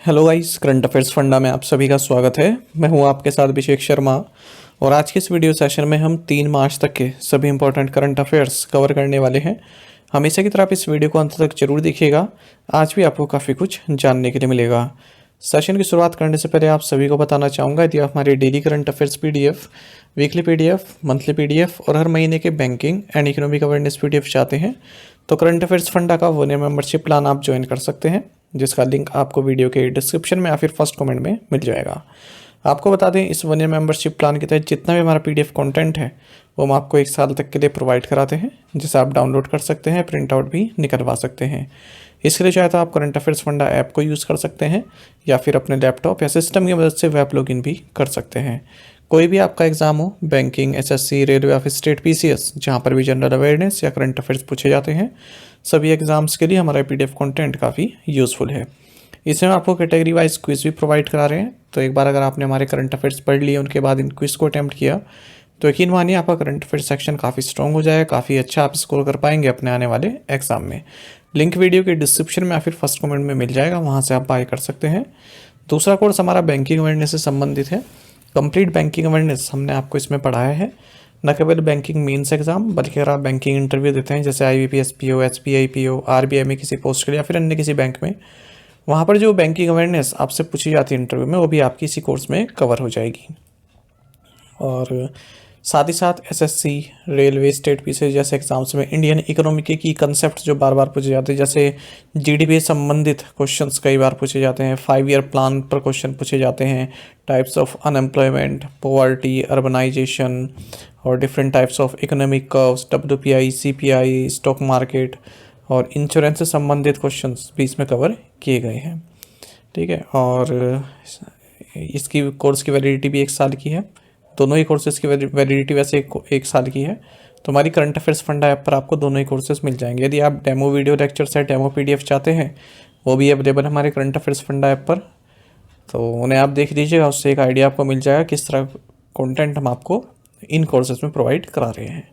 Hello guys, current affairs funda में आप सभी का स्वागत है। मैं हूं आपके साथ अभिषेक शर्मा और आज के इस वीडियो सेशन में हम 3 मार्च तक के सभी इंपॉर्टेंट करंट अफेयर्स कवर करने वाले हैं। हमेशा की तरह आप इस वीडियो को अंत तक जरूर देखिएगा। आज भी आपको काफ़ी कुछ जानने के लिए मिलेगा। सेशन की शुरुआत करने से पहले आप सभी को बताना चाहूँगा, यदि आप हमारी daily current affairs PDF, weekly PDF, monthly PDF और हर महीने के banking and economic awareness PDF चाहते हैं तो करंट अफेयर्स फंडा का 1 ईयर मेंबरशिप प्लान आप ज्वाइन कर सकते हैं, जिसका लिंक आपको वीडियो के डिस्क्रिप्शन में या फिर फर्स्ट कमेंट में मिल जाएगा। आपको बता दें, इस 1 ईयर मेंबरशिप प्लान के तहत जितना भी हमारा पीडीएफ कंटेंट है वो हम आपको 1 साल तक के लिए प्रोवाइड कराते हैं, जिसे आप डाउनलोड कर सकते हैं, प्रिंट आउट भी निकलवा सकते हैं। इसके लिए चाहे तो आप करंट अफेयर्स फंडा ऐप को यूज़ कर सकते हैं या फिर अपने लैपटॉप या सिस्टम की मदद से वेब लॉगिन भी कर सकते हैं। कोई भी आपका एग्जाम हो, बैंकिंग, एसएससी, रेलवे या फिर स्टेट पीसीएस, जहाँ पर भी जनरल अवेयरनेस या करंट अफेयर्स पूछे जाते हैं, सभी एग्जाम्स के लिए हमारा पीडीएफ कंटेंट काफ़ी यूज़फुल है। इसमें आपको कैटेगरी वाइज क्विज भी प्रोवाइड करा रहे हैं, तो एक बार अगर आपने हमारे करंट अफेयर्स पढ़ लिए, उनके बाद इन क्विज को अटैम्प्ट किया, तो यकीन मानिए आपका करंट अफेयर सेक्शन काफ़ी स्ट्रॉन्ग हो जाएगा, काफ़ी अच्छा आप स्कोर कर पाएंगे अपने आने वाले एग्जाम में। लिंक वीडियो के डिस्क्रिप्शन में या फिर फर्स्ट कमेंट में मिल जाएगा, वहाँ से आप बाय कर सकते हैं। दूसरा कोर्स हमारा बैंकिंग अवेयरनेस से संबंधित है। कंप्लीट बैंकिंग अवेयरनेस हमने आपको इसमें पढ़ाया है। न केवल बैंकिंग मेंस एग्जाम, बल्कि अगर आप बैंकिंग इंटरव्यू देते हैं, जैसे IBPS PO, SBI PO, RBI में किसी पोस्ट के लिए या फिर अन्य किसी बैंक में, वहाँ पर जो बैंकिंग अवेयरनेस आपसे पूछी जाती है इंटरव्यू में, वो भी आपकी इसी कोर्स में कवर हो जाएगी। और साथ ही साथ एसएससी, रेलवे, स्टेट पीसीएस जैसे एग्जाम्स में इंडियन इकोनॉमी के की कंसेप्ट जो बार बार पूछे जाते हैं, जैसे जीडीपी से संबंधित क्वेश्चंस कई बार पूछे जाते हैं, 5 ईयर प्लान पर क्वेश्चन पूछे जाते हैं, types of unemployment, poverty, urbanisation और different types of economic curves, WPI, CPI, stock market और इंश्योरेंस से संबंधित क्वेश्चंस भी इसमें कवर किए गए हैं। ठीक है, और इसकी कोर्स की वैलिडिटी भी 1 साल की है। दोनों ही कोर्सेज़ की वैलिडिटी वैसे एक साल की है। तो हमारी करंट अफेयर्स फंडा ऐप पर आपको दोनों ही कोर्सेज मिल जाएंगे। यदि आप डेमो वीडियो लेक्चर से डेमो पीडीएफ चाहते हैं, वो भी अवेलेबल है हमारे करंट अफेयर्स फंडा ऐप पर, तो उन्हें आप देख लीजिएगा। उससे एक आइडिया आपको मिल जाएगा किस तरह कंटेंट हम आपको इन कोर्सेज में प्रोवाइड करा रहे हैं।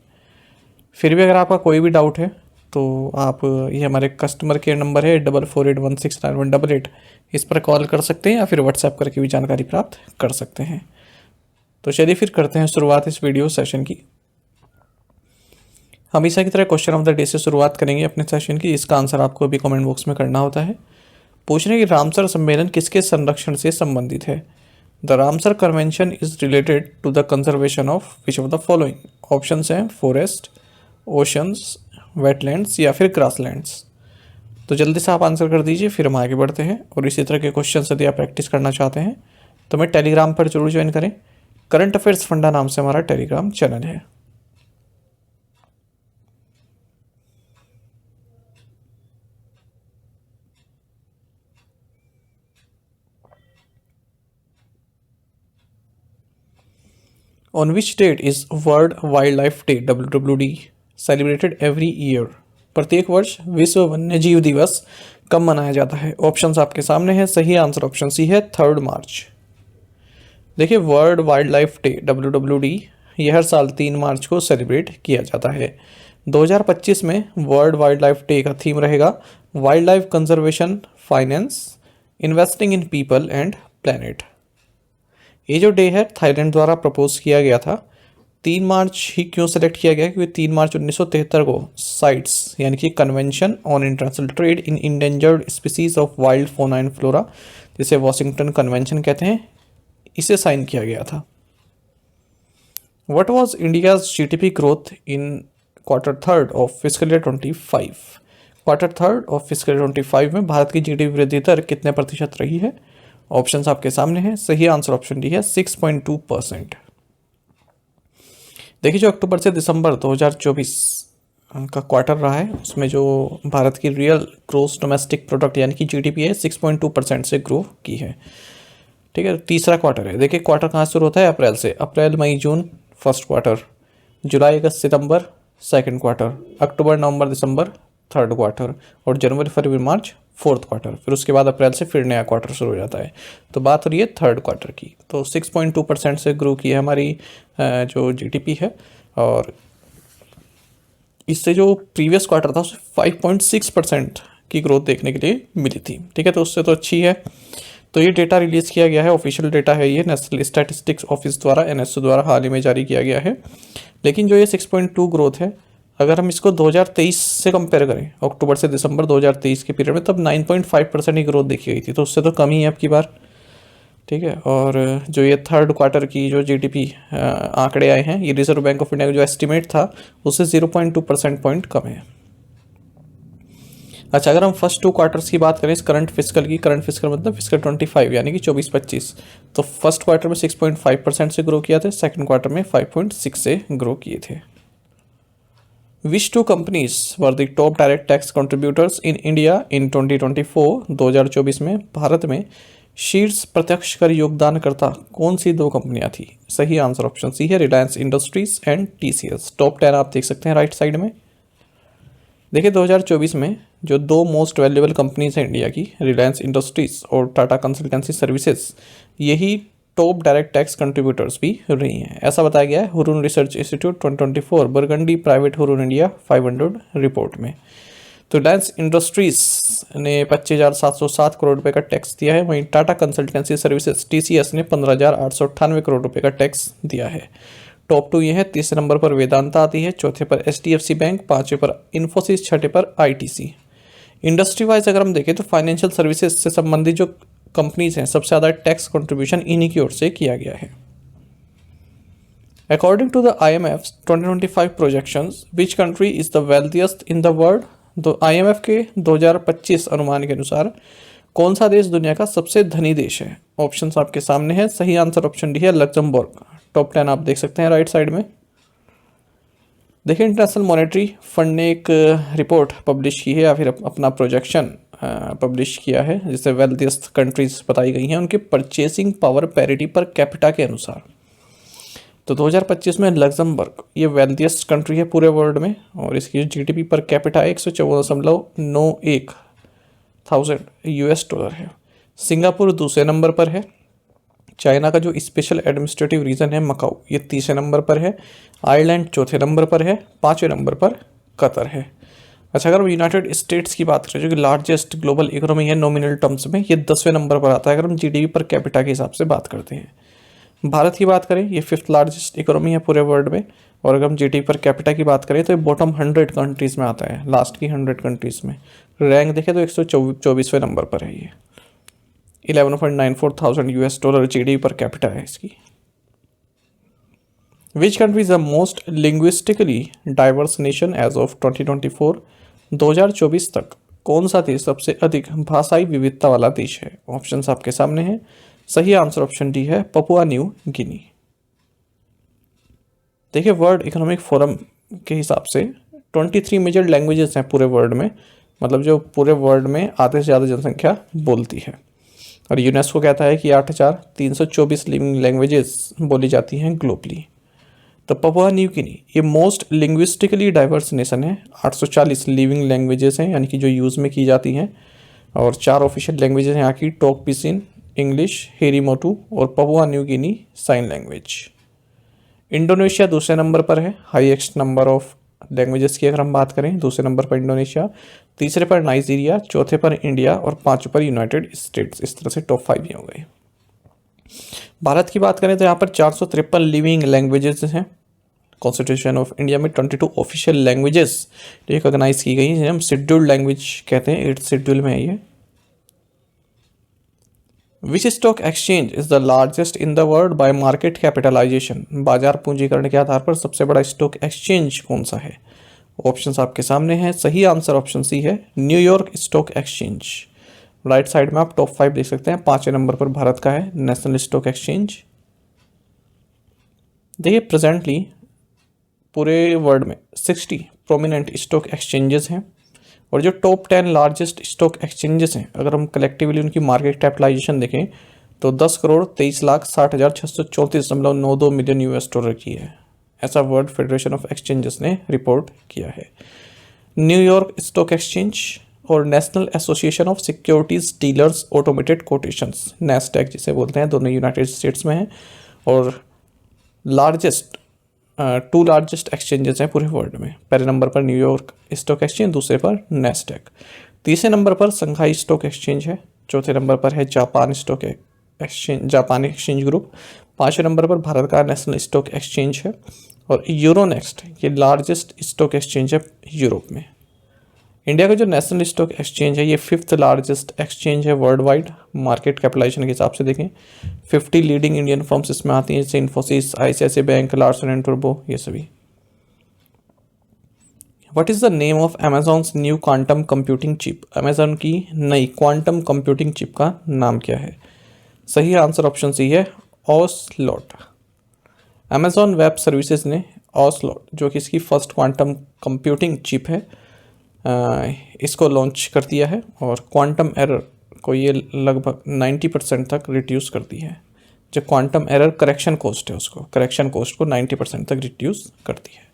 फिर भी अगर आपका कोई भी डाउट है तो आप ये हमारे कस्टमर केयर नंबर है 4481691188, इस पर कॉल कर सकते हैं या फिर व्हाट्सएप करके भी जानकारी प्राप्त कर सकते हैं। तो चलिए फिर करते हैं शुरुआत इस वीडियो सेशन की। हमेशा की तरह क्वेश्चन ऑफ द डे से शुरुआत करेंगे अपने सेशन की। इसका आंसर आपको अभी कमेंट बॉक्स में करना होता है। पूछ रहे हैं कि रामसर सम्मेलन किसके संरक्षण से संबंधित है। The Ramsar convention is related to the conservation of which of the following. Option हैं फॉरेस्ट, ओशंस, वेटलैंड्स या फिर ग्रासलैंड्स। तो जल्दी से आप आंसर कर दीजिए, फिर हम आगे बढ़ते हैं। और इसी तरह के क्वेश्चन यदि आप प्रैक्टिस करना चाहते हैं तो मैं टेलीग्राम पर जरूर ज्वाइन करें। करंट अफेयर्स फंडा नाम से हमारा टेलीग्राम चैनल है। On which date is world wildlife day WWD celebrated every year. प्रत्येक वर्ष विश्व वन्य जीव दिवस कब मनाया जाता है। ऑप्शंस आपके सामने हैं। सही आंसर ऑप्शन सी है 3 मार्च। देखिए, world wildlife day WWD यह हर साल 3 मार्च को सेलिब्रेट किया जाता है। 2025 में वर्ल्ड वाइल्ड लाइफ डे का थीम रहेगा wild life conservation, finance, investing in people and planet. ये जो डे है थाईलैंड द्वारा प्रपोज किया गया था। 3 मार्च ही क्यों सेलेक्ट किया गया, क्योंकि 3 मार्च 1973 को साइट्स यानी कि convention on international trade in endangered species of wild fauna and flora, जिसे वॉशिंगटन कन्वेंशन कहते हैं, इसे साइन किया गया था। What was India's GDP growth in Q3 of fiscal year 25? Q3 of fiscal year 25 में भारत की जीडीपी वृद्धि दर कितने प्रतिशत रही है। ऑप्शंस आपके सामने हैं। सही आंसर ऑप्शन डी है 6.2%। देखिए, जो अक्टूबर से दिसंबर 2024 का क्वार्टर रहा है, उसमें जो भारत की रियल ग्रोस डोमेस्टिक प्रोडक्ट यानी कि जीडीपी है 6.2% से ग्रो की है। ठीक है, तीसरा क्वार्टर है। देखिए, क्वार्टर कहाँ शुरू होता है, अप्रैल से। अप्रैल, मई, जून फर्स्ट क्वार्टर, जुलाई, अगस्त, सितंबर सेकंड क्वार्टर, अक्टूबर, नवंबर, दिसंबर थर्ड क्वार्टर और जनवरी, फरवरी, मार्च फोर्थ क्वार्टर। फिर उसके बाद अप्रैल से फिर नया क्वार्टर शुरू हो जाता है। तो बात हो रही है थर्ड क्वार्टर की। तो 6.2% से ग्रो की है हमारी जो जीडीपी है। और इससे जो प्रीवियस क्वार्टर था उससे 5.6% की ग्रोथ देखने के लिए मिली थी। ठीक है, तो उससे तो अच्छी है। तो ये डेटा रिलीज़ किया गया है, ऑफिशियल डेटा है ये, नेशनल स्टैटिस्टिक्स ऑफिस द्वारा, एनएसओ द्वारा हाल ही में जारी किया गया है। लेकिन जो ये 6.2 ग्रोथ है, अगर हम इसको 2023 से कंपेयर करें, अक्टूबर से दिसंबर 2023 के पीरियड में, तब 9.5% ही ग्रोथ देखी गई थी, तो उससे तो कम ही है अब की बार। ठीक है, और जो ये थर्ड क्वार्टर की जो जीडीपी आंकड़े आए हैं, ये रिजर्व बैंक ऑफ इंडिया का जो एस्टिमेट था उससे 0.2 परसेंट पॉइंट कम है। अच्छा, अगर हम फर्स्ट 2 क्वार्टर्स की बात करें इस करंट फिजिकल मतलब फिजिकल 25 यानी कि 24-25, तो फर्स्ट क्वार्टर में 6.5% से ग्रो किया था, सेकंड क्वार्टर में 5.6 से ग्रो किए थे। Which two companies were the top direct tax contributors in India in 2024? 2024 में भारत में शीर्ष प्रत्यक्ष कर योगदानकर्ता कौन सी 2 कंपनियां थी? सही आंसर ऑप्शन सी है, Reliance industries and TCS. Top 10 आप देख सकते हैं राइट साइड में। देखिए 2024 में जो 2 मोस्ट वैल्यूएबल कंपनीज हैं इंडिया की, रिलायंस इंडस्ट्रीज और टाटा कंसल्टेंसी सर्विसेज, यही टॉप डायरेक्ट टैक्स कंट्रीब्यूटर्स भी रही हैं, ऐसा बताया गया है Hurun research institute 2024 burgundy private Hurun India 500 report में। तो रिलायंस इंडस्ट्रीज ने 25,707 करोड़ रुपए का टैक्स दिया है, वहीं टाटा कंसल्टेंसी सर्विसेज टीसीएस ने 15,898 करोड़ रुपए का टैक्स दिया है। टॉप 2 ये है, तीसरे नंबर पर वेदांता आती है, चौथे पर एचडीएफसी बैंक, पांचवें पर इन्फोसिस, छठे पर आईटीसी। इंडस्ट्री वाइज अगर हम देखें तो फाइनेंशियल सर्विसेज से संबंधित जो कंपनीज हैं, सबसे ज़्यादा टैक्स कंट्रीब्यूशन इन्हीं की ओर से किया गया है। According to the IMF's 2025 projections, which country is the wealthiest in the world? तो IMF के 2025 अनुमान के अनुसार कौन सा देश दुनिया का सबसे धनी देश है? ऑप्शंस आपके सामने है, सही आंसर ऑप्शन डी है, लग्जमबर्ग। टॉप 10 आप देख सकते हैं राइट साइड में। देखिए इंटरनेशनल मॉनेटरी फंड ने एक रिपोर्ट पब्लिश की है, या फिर अपना प्रोजेक्शन पब्लिश किया है, जिससे वेल्थिएस्ट कंट्रीज बताई गई हैं उनके purchasing power parity per capita के अनुसार। तो 2025 में लग्जमबर्ग ये वेल्थिएस्ट कंट्री है पूरे वर्ल्ड में, और इसकी GDP per capita 114.91 thousand US dollar है। सिंगापुर दूसरे नंबर पर है। चाइना का जो स्पेशल एडमिनिस्ट्रेटिव रीजन है मकाऊ, ये तीसरे नंबर पर है। आयरलैंड चौथे नंबर पर है। पाँचवें नंबर पर कतर है। अच्छा, अगर हम यूनाइटेड स्टेट्स की बात करें जो कि लार्जेस्ट ग्लोबल इकोनॉमी है नॉमिनल टर्म्स में, ये 10वें नंबर पर आता है अगर हम जीडीपी पर कैपिटा के हिसाब से बात करते हैं। भारत की बात करें, ये 5th लार्जेस्ट इकोनॉमी है पूरे वर्ल्ड में, और अगर हम जीडीपी पर कैपिटा की बात करें तो ये बॉटम 100 कंट्रीज़ में आता है, लास्ट की 100 कंट्रीज़ में। रैंक देखें तो 124वें नंबर पर है ये। 11.94 thousand US dollar GDP per capita है इसकी। Which country is the most linguistically diverse nation as of 2024? 2024 तक कौन सा देश सबसे अधिक भाषाई विविधता वाला देश है? ऑप्शंस आपके सामने हैं, सही आंसर ऑप्शन डी है, पपुआ न्यू गिनी। देखिए वर्ल्ड इकोनॉमिक फोरम के हिसाब से 23 मेजर लैंग्वेजेस हैं पूरे वर्ल्ड में, मतलब जो पूरे वर्ल्ड में आधे से ज़्यादा जनसंख्या बोलती है, और यूनेस्को कहता है कि 8,324 लिविंग लैंग्वेजेस बोली जाती हैं ग्लोबली। तो पपुआ न्यू गिनी ये मोस्ट लिंग्विस्टिकली डाइवर्स नेशन है। 840 लिविंग लैंग्वेजेस हैं यानी कि जो यूज़ में की जाती हैं, और 4 ऑफिशियल लैंग्वेजेस हैं यहाँ की, टोक पिसिन, इंग्लिश, हेरीमोटू और Papua New Guinea sign language. Indonesia दूसरे नंबर पर है, हाईएस्ट नंबर ऑफ लैंग्वेजेस की अगर हम बात करें, दूसरे नंबर पर इंडोनेशिया, तीसरे पर नाइजीरिया, चौथे पर इंडिया और पांचवें पर यूनाइटेड स्टेट्स। इस तरह से टॉप 5 ही हो गए। भारत की बात करें तो यहाँ पर 453 लिविंग लैंग्वेजेस हैं। कॉन्स्टिट्यूशन ऑफ इंडिया में 22 ऑफिशियल लैंग्वेजेस रिकॉग्नाइज की गई हैं, जिन्हें हम शेड्यूल्ड लैंग्वेज कहते हैं, 8th शेड्यूल में है ये। Which stock exchange is the largest in the world by market capitalization? बाजार पूंजीकरण के आधार पर सबसे बड़ा स्टॉक एक्सचेंज कौन सा है? ऑप्शंस आपके सामने हैं, सही आंसर ऑप्शन सी है, New York stock exchange. Right side में आप टॉप 5 देख सकते हैं, 5वें नंबर पर भारत का है नेशनल स्टॉक एक्सचेंज। देखिए प्रेजेंटली पूरे वर्ल्ड में 60 प्रोमिनेंट स्टॉक एक्सचेंजेस हैं, और जो टॉप 10 लार्जेस्ट स्टॉक एक्सचेंजेस हैं, अगर हम कलेक्टिवली उनकी मार्केट कैपिटलाइजेशन देखें तो 10,23,60,634.92 मिलियन US डॉलर की है। ऐसा वर्ल्ड फेडरेशन ऑफ एक्सचेंजेस ने रिपोर्ट किया है। न्यूयॉर्क स्टॉक एक्सचेंज और national association of securities dealers automated quotations, Nasdaq जिसे बोलते हैं, दोनों यूनाइटेड स्टेट्स में हैं, और लार्जेस्ट 2 लार्जेस्ट एक्सचेंजेस हैं पूरे वर्ल्ड में। पहले नंबर पर न्यूयॉर्क स्टॉक एक्सचेंज, दूसरे पर नैस्डैक। तीसरे नंबर पर संघाई स्टॉक एक्सचेंज है, चौथे नंबर पर है Japan stock exchange, Japan exchange group. 5वें नंबर पर भारत का नेशनल स्टॉक एक्सचेंज है। और यूरोनेक्स्ट ये लार्जेस्ट स्टॉक एक्सचेंज है यूरोप में। इंडिया का जो नेशनल स्टॉक एक्सचेंज है ये 5th लार्जेस्ट एक्सचेंज है वर्ल्ड वाइड, मार्केट कैपिटलाइजेशन के हिसाब से देखें। 50 लीडिंग इंडियन फर्म्स इसमें आती हैं, जैसे Infosys, ICICI bank, Larsen and Toubro, ये सभी। What is the name of Amazon's new quantum computing chip? Amazon की नई क्वांटम कंप्यूटिंग चिप का नाम क्या है? सही आंसर ऑप्शन सी है ऑसलॉट। अमेजॉन वेब सर्विसेज ने ऑसलॉट, जो कि इसकी फर्स्ट क्वांटम कंप्यूटिंग चिप है, इसको लॉन्च कर दिया है। और क्वांटम एरर को ये लगभग 90% तक रिड्यूस करती है। जो क्वांटम एरर करेक्शन कॉस्ट है, उसको करेक्शन कॉस्ट को 90% तक रिड्यूस करती है।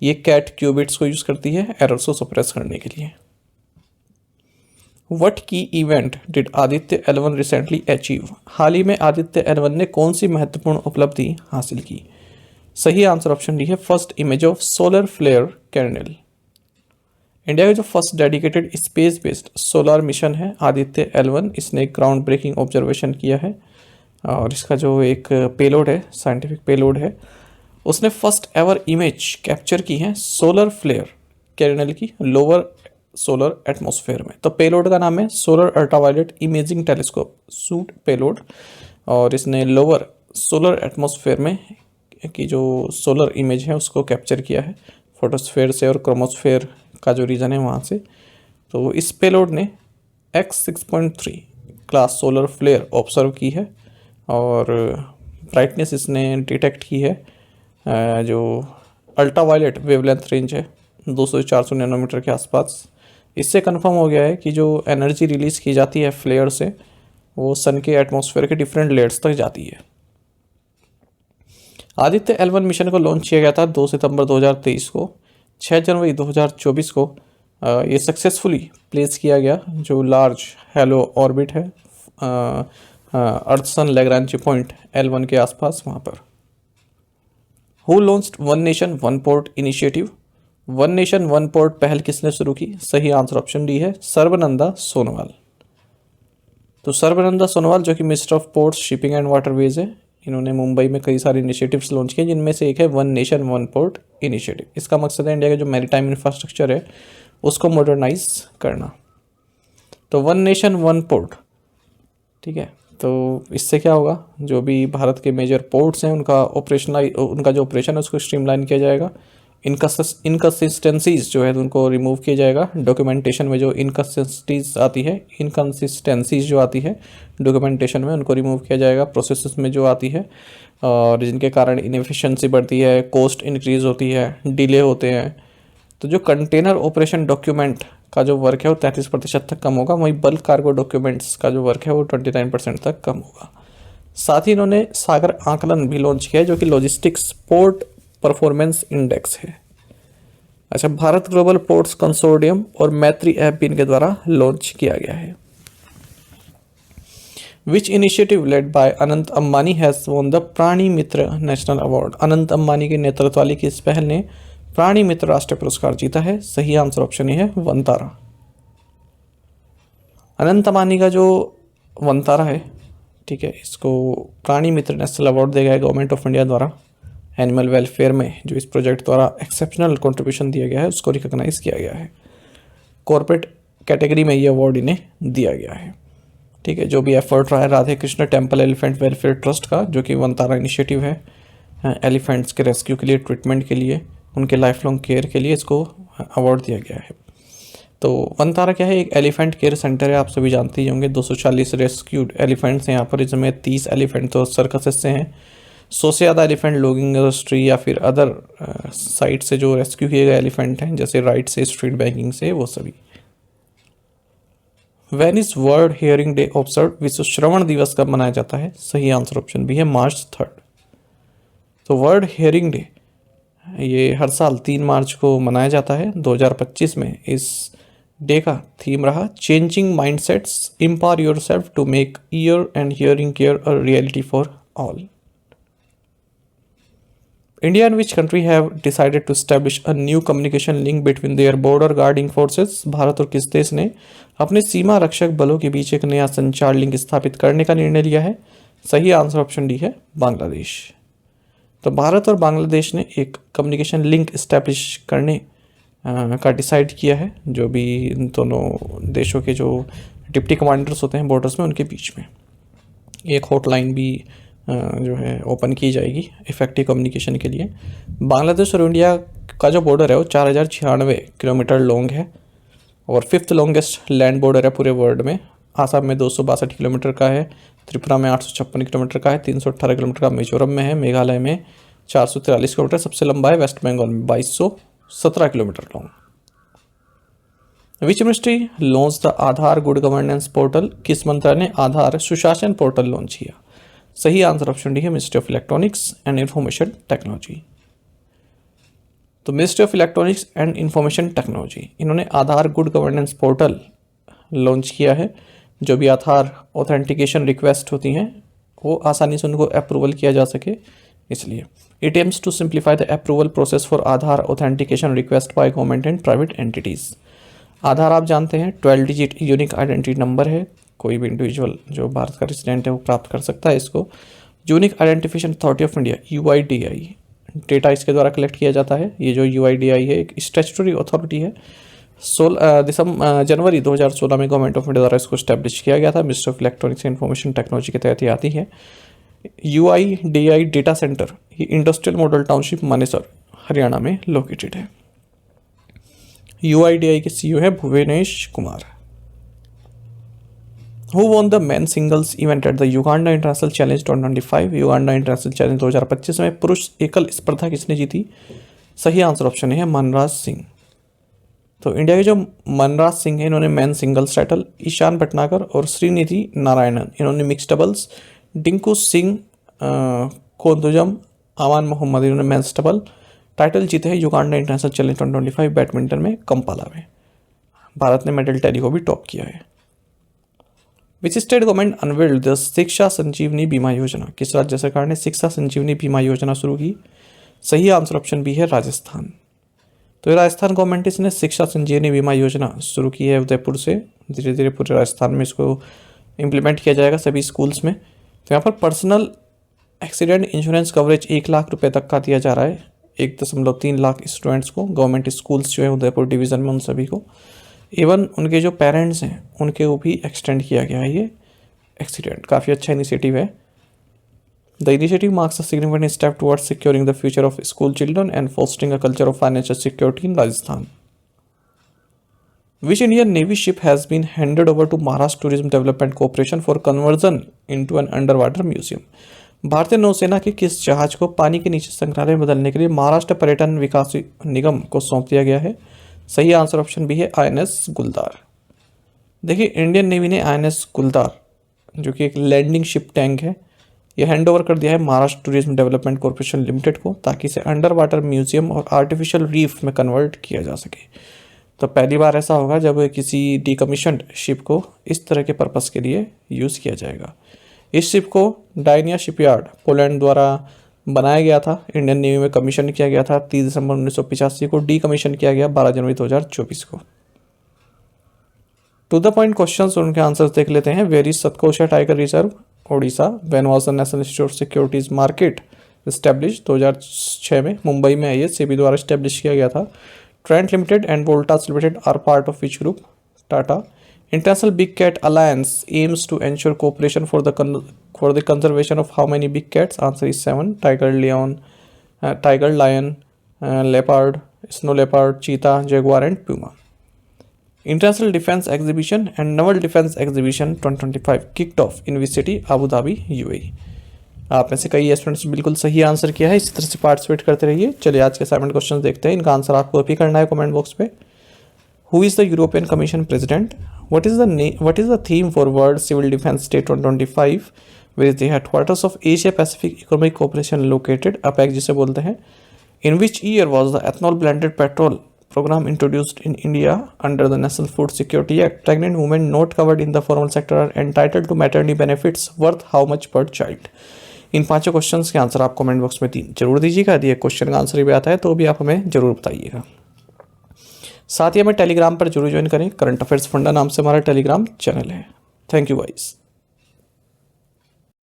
ये कैट क्यूबिट्स को यूज़ करती है एरर्स को सप्रेस करने के लिए। What key event did Aditya L1 recently achieve? हाल ही में आदित्य L1 ने कौन सी महत्वपूर्ण उपलब्धि हासिल की? सही आंसर ऑप्शन डी है first image of solar flare kernel. India का जो first dedicated space based solar mission है आदित्य L1, इसने एक ग्राउंड ब्रेकिंग ऑब्जर्वेशन किया है। और इसका जो एक पेलोड है, साइंटिफिक पेलोड है, उसने फर्स्ट एवर इमेज कैप्चर की है सोलर फ्लेयर कैर्नेल की लोअर सोलर एटमॉस्फेयर में। तो पेलोड का नाम है solar ultraviolet imaging telescope suit payload. और इसने लोअर सोलर एटमॉस्फेयर में की जो सोलर इमेज है उसको कैप्चर किया है फोटोस्फेयर से और क्रोमोस्फेयर का जो रीजन है वहाँ से। तो इस पेलोड ने X6.3 class solar flare observe की है। और ब्राइटनेस इसने डिटेक्ट की है जो अल्ट्रावायलेट वेवलेंथ रेंज है 200 से 400 नैनोमीटर के आसपास। इससे कंफर्म हो गया है कि जो एनर्जी रिलीज़ की जाती है फ्लेयर से वो सन के एटमॉस्फेयर के डिफरेंट लेयर्स तक जाती है। आदित्य L1 मिशन को लॉन्च किया गया था 2 सितंबर 2023 को। 6 जनवरी 2024 को ये सक्सेसफुली प्लेस किया गया जो लार्ज हेलो ऑर्बिट है अर्थ सन लैग्रांज पॉइंट L1 के आसपास वहाँ पर। Who launched one nation one port initiative? One nation one port पहल किसने शुरू की? सही आंसर ऑप्शन डी है सर्बानंद सोनोवाल। तो सर्बानंद सोनोवाल जो कि minister of ports, shipping and waterways है, इन्होंने मुंबई में कई सारे इनिशिएटिव्स लॉन्च किए, जिनमें से एक है one nation one port initiative. इसका मकसद है इंडिया का जो मैरीटाइम इंफ्रास्ट्रक्चर है उसको मॉडर्नाइज करना। तो वन नेशन वन पोर्ट, ठीक है, तो इससे क्या होगा, जो भी भारत के मेजर पोर्ट्स हैं उनका जो ऑपरेशन है उसको स्ट्रीमलाइन किया जाएगा। इनकन्सिस्टेंसीज जो है उनको रिमूव किया जाएगा। डॉक्यूमेंटेशन में जो इनकन्सिस्टेंसीज आती है डॉक्यूमेंटेशन में उनको रिमूव किया जाएगा। प्रोसेसेस में जो आती है और जिनके कारण इनएफिशिएंसी बढ़ती है, कॉस्ट इंक्रीज होती है, डिले होते हैं। तो जो कंटेनर ऑपरेशन डॉक्यूमेंट का जो वर्क है वो 33% तक कम होगा। वहीं बल्क कार्गो डॉक्यूमेंट्स का जो वर्क है वो 29% तक कम होगा। साथ ही इन्होंने सागर आकलन भी लॉन्च किया है जो कि लॉजिस्टिक्स पोर्ट परफॉर्मेंस इंडेक्स है। अच्छा, भारत ग्लोबल पोर्ट्स कंसोर्टियम और मैत्री ऐप भी इनके द्वारा लॉन्च किया गया है। Which initiative led by Anant Ambani has won the प्राणी मित्र नेशनल अवार्ड? अनंत अंबानी के नेतृत्व वाली की इस पहल ने प्राणी मित्र राष्ट्रीय पुरस्कार जीता है। सही आंसर ऑप्शन है वनतारा। अनंत अंबानी का जो वनतारा है, ठीक है, इसको प्राणी मित्र नेशनल अवार्ड दिया गया है गवर्नमेंट ऑफ इंडिया द्वारा। एनिमल वेलफेयर में जो इस प्रोजेक्ट द्वारा एक्सेप्शनल कंट्रीब्यूशन दिया गया है उसको रिकॉग्नाइज किया गया है। कॉर्पोरेट कैटेगरी में ये अवार्ड इन्हें दिया गया है। ठीक है, जो भी एफर्ट रहा है Radhe Krishna temple elephant welfare trust का, जो कि वनतारा इनिशिएटिव है एलिफेंट्स के रेस्क्यू के लिए, ट्रीटमेंट के लिए, उनके लाइफ लॉन्ग केयर के लिए इसको अवार्ड दिया गया है। तो वनतारा क्या है? एक एलिफेंट केयर सेंटर है, आप सभी जानते ही होंगे। 240 रेस्क्यूड एलिफेंट्स हैं यहाँ पर। इसमें 30 एलिफेंट तो सर्कसेस से हैं, 100 से ज़्यादा एलिफेंट लॉगिंग इंडस्ट्री या फिर अदर साइट से जो रेस्क्यू किए गए एलिफेंट हैं, जैसे राइट से, स्ट्रीट बैंकिंग से, वो सभी। When is world hearing day observe? विश्व श्रवण दिवस कब मनाया जाता है? सही आंसर ऑप्शन भी है March 3। तो वर्ल्ड हियरिंग डे ये हर साल 3 मार्च को मनाया जाता है। 2025 में इस डे का थीम रहा changing mindsets, empower yourself to make ear and hearing care a reality for all. India and which country have decided to establish a new communication link between their border guarding forces? Bharat और किस देश ने अपने सीमा रक्षक बलों के बीच एक नया संचार लिंक स्थापित करने का निर्णय लिया है? सही आंसर ऑप्शन डी है बांग्लादेश। तो भारत और बांग्लादेश ने एक कम्युनिकेशन लिंक इस्टेब्लिश करने का डिसाइड किया है, जो भी इन दोनों देशों के जो डिप्टी कमांडर्स होते हैं बॉर्डर्स में उनके बीच में एक हॉटलाइन भी जो है ओपन की जाएगी इफेक्टिव कम्युनिकेशन के लिए। बांग्लादेश और इंडिया का जो बॉर्डर है वो 4096 किलोमीटर लॉन्ग है और फिफ्थ लॉन्गेस्ट लैंड बॉर्डर है पूरे वर्ल्ड में। आसाम में 262 किलोमीटर का है, त्रिपुरा में 856 किलोमीटर का है, 318 किलोमीटर का मिजोरम में है, मेघालय में 443 किलोमीटर, सबसे लंबा है वेस्ट बंगाल में 2217 kilometre long. Which ministry launch the Aadhaar good governance portal? किस मंत्रालय ने आधार सुशासन पोर्टल लॉन्च किया? सही आंसर ऑप्शन डी है ministry of electronics and information technology. तो ministry of electronics and information technology इन्होंने Aadhaar good governance portal launch किया है। जो भी आधार ऑथेंटिकेशन रिक्वेस्ट होती हैं वो आसानी से उनको अप्रूवल किया जा सके, इसलिए it aims to simplify the approval process for Aadhaar authentication request by government and private entities. Aadhaar आप जानते हैं 12 डिजिट यूनिक आइडेंटिटी नंबर है, कोई भी इंडिविजुअल जो भारत का रेसिडेंट है वो प्राप्त कर सकता है इसको। Unique identification authority of India UIDAI data इसके द्वारा कलेक्ट किया जाता है। ये जो UIDAI है एक स्टैट्यूटरी अथॉरिटी है। जनवरी 2016 में गवर्नमेंट ऑफ इंडिया द्वारा इसको स्टैब्लिश किया गया था। Ministry of electronics and information technology के तहत ये आती है। UIDAI डेटा सेंटर ये industrial model township Manesar Haryana में लोकेटेड है। UIDAI के CEO है Bhuvnesh Kumar. Who won the men singles event at the Uganda International Challenge 2025? Uganda international challenge 2025 में पुरुष एकल स्पर्धा किसने जीती? सही आंसर ऑप्शन है मनराज सिंह। तो इंडिया के जो मनराज सिंह है इन्होंने men singles title, Ishaan Bhatnagar और श्रीनिधि नारायणन इन्होंने मिक्स डबल्स, डिंकू सिंह कोंदुजम, अमान मोहम्मद इन्होंने मेंस डबल टाइटल जीते हैं युगांडा इंटरनेशनल चैलेंज 2025 बैडमिंटन में कंपाला में। भारत ने मेडल टैली को भी टॉप किया है। Which state government unveiled the शिक्षा संजीवनी बीमा योजना? किस राज्य सरकार ने शिक्षा संजीवनी बीमा योजना शुरू की? सही आंसर ऑप्शन बी है राजस्थान। तो राजस्थान गवर्नमेंट इसने शिक्षा संजीवनी बीमा योजना शुरू की है उदयपुर से। धीरे धीरे पूरे राजस्थान में इसको इम्प्लीमेंट किया जाएगा सभी स्कूल्स में। तो यहाँ पर personal accident insurance coverage 1 lakh रुपए तक का दिया जा रहा है 1.3 लाख स्टूडेंट्स को। गवर्नमेंट स्कूल्स जो है उदयपुर डिवीज़न में उन सभी को, इवन उनके जो पेरेंट्स हैं उनके वो भी एक्सटेंड किया गया है ये एक्सीडेंट। काफ़ी अच्छा इनिशिएटिव है। The initiative marks a significant step towards securing the future of school children and fostering a culture of financial security in Rajasthan. Which Indian Navy ship has been handed over to Maharashtra tourism development corporation for conversion into an under water museum? भारतीय नौसेना के किस जहाज को पानी के नीचे संग्रहालय में बदलने के लिए महाराष्ट्र पर्यटन विकास निगम को सौंप दिया गया है? सही आंसर ऑप्शन बी है INS गुलदार। देखिए इंडियन नेवी ने INS गुलदार जो कि एक लैंडिंग शिप टैंक है ये हैंड ओवर कर दिया है Maharashtra tourism development corporation limited को, ताकि इसे अंडर वाटर म्यूजियम और आर्टिफिशियल रीफ में कन्वर्ट किया जा सके। तो पहली बार ऐसा होगा जब किसी डिकमीशन्ड शिप को इस तरह के पर्पस के लिए यूज़ किया जाएगा। इस शिप को डायनिया शिपयार्ड पोलैंड द्वारा बनाया गया था, इंडियन नेवी में कमीशन किया गया था 30 दिसंबर 1985 को, डीकमीशन किया गया 12 जनवरी 2024 को। टू द पॉइंट क्वेश्चंस और उनके आंसर्स देख लेते हैं। Where is Satkosia tiger reserve? Odisha. When was the national institute of securities market establish? 2006 में मुंबई में है ये, सेबी द्वारा एस्टैब्लिश किया गया था। Trent limited and Voltas limited are part of which group? Tata. International Big Cat Alliance aims to ensure cooperation for the conservation of how many big cats? Answer is 7. Tiger, lion, leopard, snow leopard, cheetah, jaguar and puma. International Defense Exhibition and Naval Defense Exhibition 2025 kicked off in which city? Abu Dhabi, UAE. आप में से कई students बिल्कुल सही answer किया है, इसी तरह से पार्टिसिपेट करते रहिए। चलिए आज के असाइनमेंट क्वेश्चन देखते हैं, इनका आंसर आपको अभी करना है कमेंट बॉक्स पे। Who is the European Commission President? What is the theme for World Civil Defense Day 2025? Where is the headquarters of Asia Pacific Economic Cooperation located? APEC जिसे बोलते हैं। In which year was the ethanol blended petrol program introduced in India under the National Food Security Act? Pregnant women not covered in the formal sector are entitled to maternity benefits worth how much per child? इन पांचों questions के answer आप comment box में 3 जरूर दीजिएगा। यदि एक question का answer भी आता है तो भी आप हमें जरूर बताइएगा। साथ ही हमें टेलीग्राम पर जरूर ज्वाइन करें। करंट अफेयर्स फंडा नाम से हमारा टेलीग्राम चैनल है। Thank you guys.